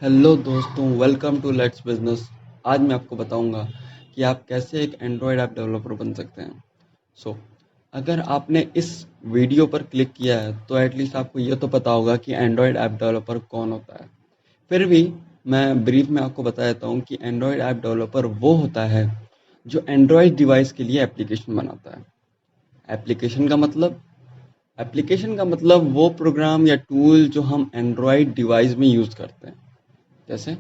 Hello दोस्तों, welcome to let's business. आज मैं आपको बताऊंगा कि आप कैसे एक एंड्रॉयड ऐप डेवलपर बन सकते हैं। अगर आपने इस वीडियो पर क्लिक किया है तो एटलीस्ट आपको ये तो पता होगा कि एंड्रॉयड ऐप डेवलपर कौन होता है। फिर भी मैं ब्रीफ में आपको बता देता हूँ कि एंड्रॉयड ऐप डेवलपर वो होता है जो एंड्रॉयड डिवाइस के लिए एप्लीकेशन बनाता है। एप्लीकेशन का मतलब एप्लीकेशन का मतलब वो प्रोग्राम या टूल जो हम एंड्रॉयड डिवाइस में यूज़ करते हैं। जैसे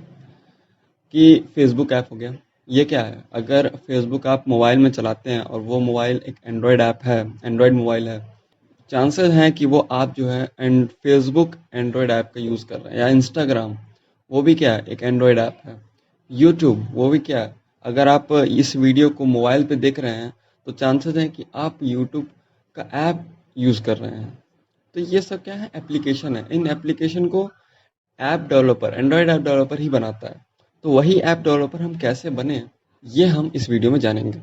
कि फेसबुक ऐप हो गया। ये क्या है? अगर फेसबुक आप मोबाइल में चलाते हैं और वो मोबाइल एक एंड्रॉयड ऐप है, एंड्रॉयड मोबाइल है, चांसेस हैं कि वो आप जो है एंड फेसबुक एंड्रॉयड ऐप का यूज़ कर रहे हैं। या इंस्टाग्राम, वो भी क्या है? एक एंड्रॉयड ऐप है। यूट्यूब, वो भी क्या है? अगर आप इस वीडियो को मोबाइल पे देख रहे हैं तो चांसेस हैं कि आप यूट्यूब का ऐप यूज़ कर रहे हैं। तो ये सब क्या है? एप्लीकेशन है। इन एप्लीकेशन को app developer, Android app developer ही बनाता है। तो वही ऐप डेवलपर हम कैसे बने, ये हम इस वीडियो में जानेंगे।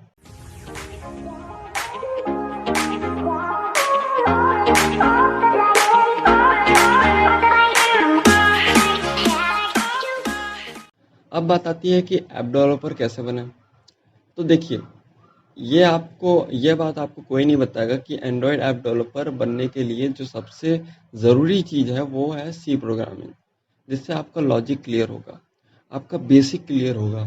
अब बात आती है कि ऐप डेवलपर कैसे बने। तो देखिए, ये बात आपको कोई नहीं बताएगा कि एंड्रॉयड ऐप डेवलपर बनने के लिए जो सबसे ज़रूरी चीज़ है वो है सी प्रोग्रामिंग, जिससे आपका लॉजिक क्लियर होगा, आपका बेसिक क्लियर होगा।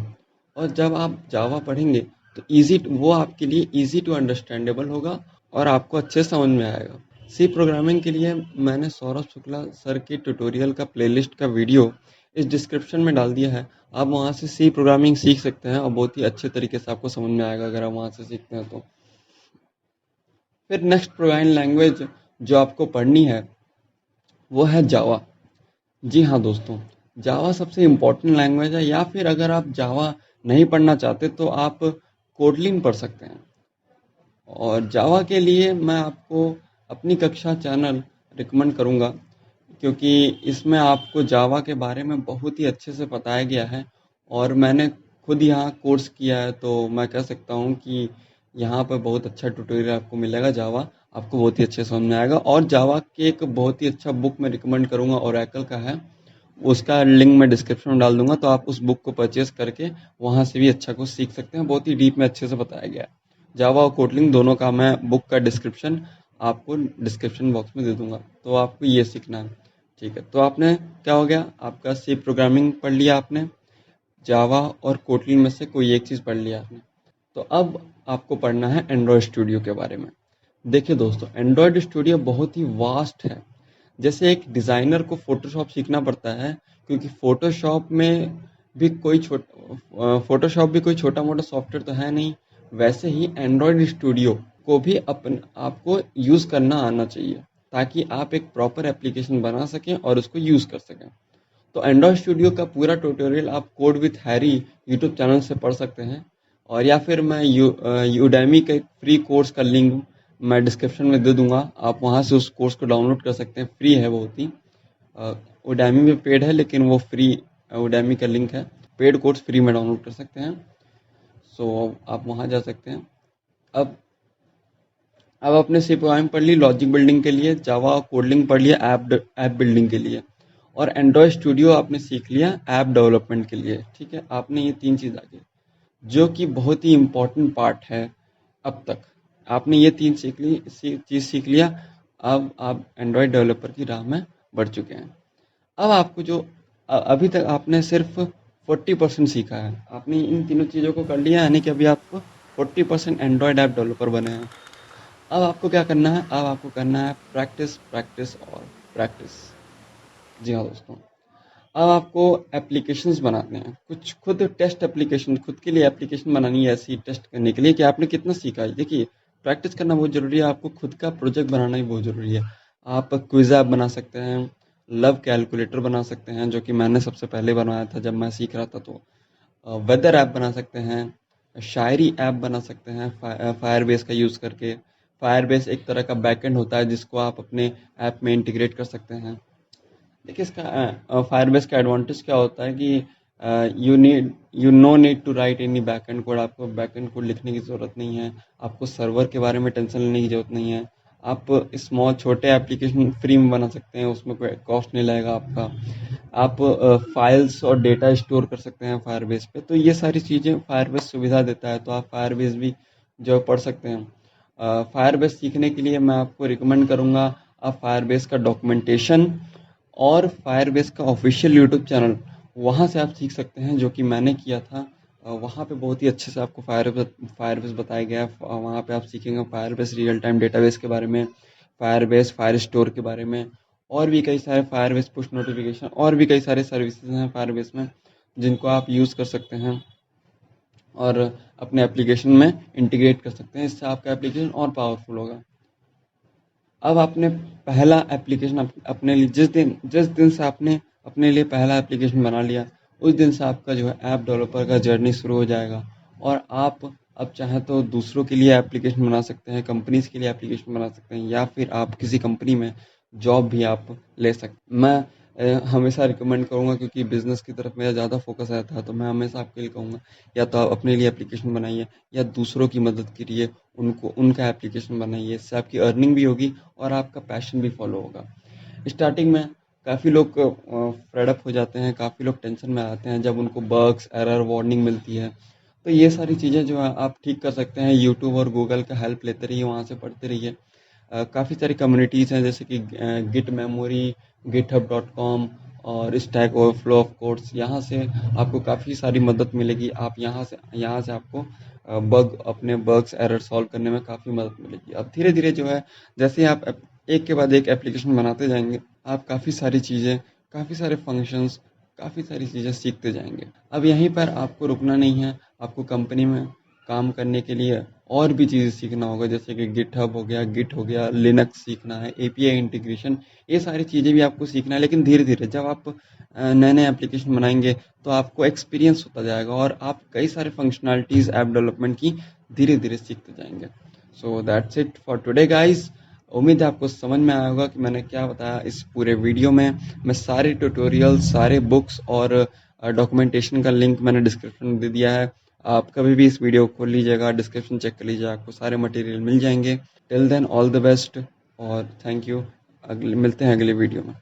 और जब आप जावा पढ़ेंगे तो वो आपके लिए इजी टू अंडरस्टैंडेबल होगा और आपको अच्छे से समझ में आएगा। सी प्रोग्रामिंग के लिए मैंने सौरभ शुक्ला सर के ट्यूटोरियल का प्लेलिस्ट का वीडियो इस डिस्क्रिप्शन में डाल दिया है। आप वहाँ से सी प्रोग्रामिंग सीख सकते हैं और बहुत ही अच्छे तरीके से आपको समझ में आएगा अगर आप वहाँ से सीखते हैं तो। फिर नेक्स्ट प्रोग्रामिंग लैंग्वेज जो आपको पढ़नी है वो है जावा। जी हाँ दोस्तों, जावा सबसे इम्पोर्टेंट लैंग्वेज है। या फिर अगर आप जावा नहीं पढ़ना चाहते तो आप कोटलिन पढ़ सकते हैं। और जावा के लिए मैं आपको अपनी कक्षा चैनल रिकमेंड करूँगा, क्योंकि इसमें आपको जावा के बारे में बहुत ही अच्छे से बताया गया है। और मैंने खुद यहाँ कोर्स किया है तो मैं कह सकता हूँ कि यहाँ पर बहुत अच्छा ट्यूटोरियल आपको मिलेगा। जावा आपको बहुत ही अच्छे से समझ में आएगा। और जावा के एक बहुत ही अच्छा बुक मैं रिकमेंड करूँगा, ओरेकल का है। उसका लिंक मैं डिस्क्रिप्शन में डाल दूंगा, तो आप उस बुक को परचेज करके वहाँ से भी अच्छा कुछ सीख सकते हैं। बहुत ही डीप में अच्छे से बताया गया है। जावा और कोटलिंग दोनों का मैं बुक का डिस्क्रिप्शन आपको डिस्क्रिप्शन बॉक्स में दे दूंगा, तो आपको ये सीखना है। ठीक है, तो आपने क्या हो गया, आपका सी प्रोग्रामिंग पढ़ लिया आपने, जावा और कोटलिन में से कोई एक चीज़ पढ़ लिया आपने। तो अब आपको पढ़ना है एंड्रॉयड स्टूडियो के बारे में। देखिए दोस्तों, एंड्रॉयड स्टूडियो बहुत ही वास्ट है। जैसे एक डिज़ाइनर को फ़ोटोशॉप सीखना पड़ता है, क्योंकि फ़ोटोशॉप भी कोई छोटा मोटा सॉफ्टवेयर तो है नहीं। वैसे ही एंड्रॉयड स्टूडियो को भी आपको यूज़ करना आना चाहिए, ताकि आप एक प्रॉपर एप्लीकेशन बना सकें और उसको यूज़ कर सकें। तो एंड्रॉयड स्टूडियो का पूरा ट्यूटोरियल आप code with Harry YouTube channel से पढ़ सकते हैं। और या फिर मैं यूडेमी के फ्री कोर्स का लिंक मैं डिस्क्रिप्शन में दे दूंगा, आप वहाँ से उस कोर्स को डाउनलोड कर सकते हैं। फ्री है बहुत ही। उडेमी में पेड है, लेकिन वो फ्री उडेमी का लिंक है। पेड कोर्स फ्री में डाउनलोड कर सकते हैं। आप वहाँ जा सकते हैं। अब अब आपने सी प्रोग्रामिंग पढ़ ली लॉजिक बिल्डिंग के लिए, जावा कोडिंग पढ़ लिया ऐप बिल्डिंग के लिए, और एंड्रॉयड स्टूडियो आपने सीख लिया ऐप डेवलपमेंट के लिए। ठीक है, आपने ये तीन चीज़ आ गई, जो कि बहुत ही इम्पोर्टेंट पार्ट है। अब तक आपने ये तीन चीज़ सीख लिया। अब आप एंड्रॉयड डेवलपर की राह में बढ़ चुके हैं। अब आपको अभी तक आपने सिर्फ 40% सीखा है। आपने इन तीनों चीज़ों को कर लिया, यानी कि अभी आप 40% एंड्रॉयड ऐप डेवलपर बने हैं। अब आपको क्या करना है? अब आपको करना है प्रैक्टिस, प्रैक्टिस और प्रैक्टिस। जी हाँ दोस्तों, अब आपको एप्लीकेशंस बनाने हैं, कुछ खुद टेस्ट एप्लीकेशन, खुद के लिए एप्लीकेशन बनानी है ऐसी टेस्ट करने के लिए कि आपने कितना सीखा है। देखिए, प्रैक्टिस करना बहुत ज़रूरी है, आपको खुद का प्रोजेक्ट बनाना ही बहुत ज़रूरी है। आप क्विज ऐप बना सकते हैं, लव कैलकुलेटर बना सकते हैं, जो कि मैंने सबसे पहले बनाया था जब मैं सीख रहा था। तो वेदर ऐप बना सकते हैं, शायरी ऐप बना सकते हैं फायरबेस का यूज़ करके। फायरबेस एक तरह का बैकएंड होता है जिसको आप अपने ऐप में इंटीग्रेट कर सकते हैं। देखिए, इसका फायरबेस का एडवांटेज क्या होता है कि you no need to write any backend code. आपको बैकएंड कोड लिखने की ज़रूरत नहीं है, आपको सर्वर के बारे में टेंशन लेने की ज़रूरत नहीं है। आप स्मॉल छोटे एप्लीकेशन फ्री में बना सकते हैं, उसमें कोई कॉस्ट नहीं लगेगा आपका। आप फाइल्स और डेटा स्टोर कर सकते हैं फायरबेस पे। तो ये सारी चीज़ें फायरबेस सुविधा देता है, तो आप फायरबेस भी जो पढ़ सकते हैं। फायरबेस सीखने के लिए मैं आपको रिकमेंड करूँगा आप फायरबेस का डॉक्यूमेंटेशन और फायरबेस का ऑफिशियल यूट्यूब चैनल, वहाँ से आप सीख सकते हैं, जो कि मैंने किया था। वहाँ पे बहुत ही अच्छे से आपको फायरबेस बताया गया है। वहाँ पे आप सीखेंगे फायरबेस रियल टाइम डेटाबेस के बारे में, फायरबेस फायर स्टोर के बारे में, और भी कई सारे फायरबेस पुश नोटिफिकेशन, और भी कई सारे सर्विसेज हैं फायरबेस में जिनको आप यूज़ कर सकते हैं और अपने एप्लीकेशन में इंटीग्रेट कर सकते हैं। इससे आपका एप्लीकेशन और पावरफुल होगा। अब आपने पहला एप्लीकेशन अपने लिए जिस दिन से आपने अपने लिए पहला एप्लीकेशन बना लिया, उस दिन से आपका जो है ऐप डेवलपर का जर्नी शुरू हो जाएगा। और आप अब चाहें तो दूसरों के लिए एप्लीकेशन बना सकते हैं, कंपनीज के लिए एप्लीकेशन बना सकते हैं, या फिर आप किसी कंपनी में जॉब भी आप ले सकते। मैं हमेशा रिकमेंड करूँगा, क्योंकि बिजनेस की तरफ मेरा ज़्यादा फोकस रहता है, तो मैं हमेशा आपके लिए कहूँगा या तो आप अपने लिए एप्लीकेशन बनाइए या दूसरों की मदद करिए, उनको उनका एप्लीकेशन बनाइए। इससे आपकी अर्निंग भी होगी और आपका पैशन भी फॉलो होगा। स्टार्टिंग में काफ़ी लोग फेड अप हो जाते हैं, काफ़ी लोग टेंशन में आते हैं जब उनको बग्स, एरर, वार्निंग मिलती है। तो ये सारी चीज़ें जो है आप ठीक कर सकते हैं। यूट्यूब और गूगल का हेल्प लेते रहिए, वहाँ से पढ़ते रहिए। काफ़ी सारी कम्युनिटीज़ हैं, जैसे कि गिट मेमोरी, github.com और स्टैक ओवरफ्लो ऑफ कोड्स। यहाँ से आपको काफ़ी सारी मदद मिलेगी। आप यहाँ से आपको अपने बग्स, एरर सॉल्व करने में काफ़ी मदद मिलेगी। अब धीरे धीरे जो है, जैसे आप एक के बाद एक एप्लीकेशन बनाते जाएंगे, आप काफ़ी सारी चीज़ें, काफ़ी सारे फंक्शंस, काफ़ी सारी चीज़ें सीखते जाएंगे। अब यहीं पर आपको रुकना नहीं है, आपको कंपनी में काम करने के लिए और भी चीज़ें सीखना होगा, जैसे कि गिटहब हो गया, गिट हो गया, लिनक्स सीखना है, एपीआई इंटीग्रेशन, ये सारी चीज़ें भी आपको सीखना है। लेकिन धीरे धीरे जब आप नए नए एप्लीकेशन बनाएंगे तो आपको एक्सपीरियंस होता जाएगा और आप कई सारे फंक्शनैलिटीज़ ऐप डेवलपमेंट की धीरे धीरे सीखते जाएंगे। So that's it for today guys. उम्मीद है आपको समझ में आया होगा कि मैंने क्या बताया इस पूरे वीडियो में। मैं सारे ट्यूटोरियल, सारे बुक्स और डॉक्यूमेंटेशन का लिंक मैंने डिस्क्रिप्शन में दे दिया है। आप कभी भी इस वीडियो को खोल लीजिएगा, डिस्क्रिप्शन चेक कर लीजिएगा, आपको सारे मटेरियल मिल जाएंगे। Till then all the best और थैंक यू। मिलते हैं अगले वीडियो में।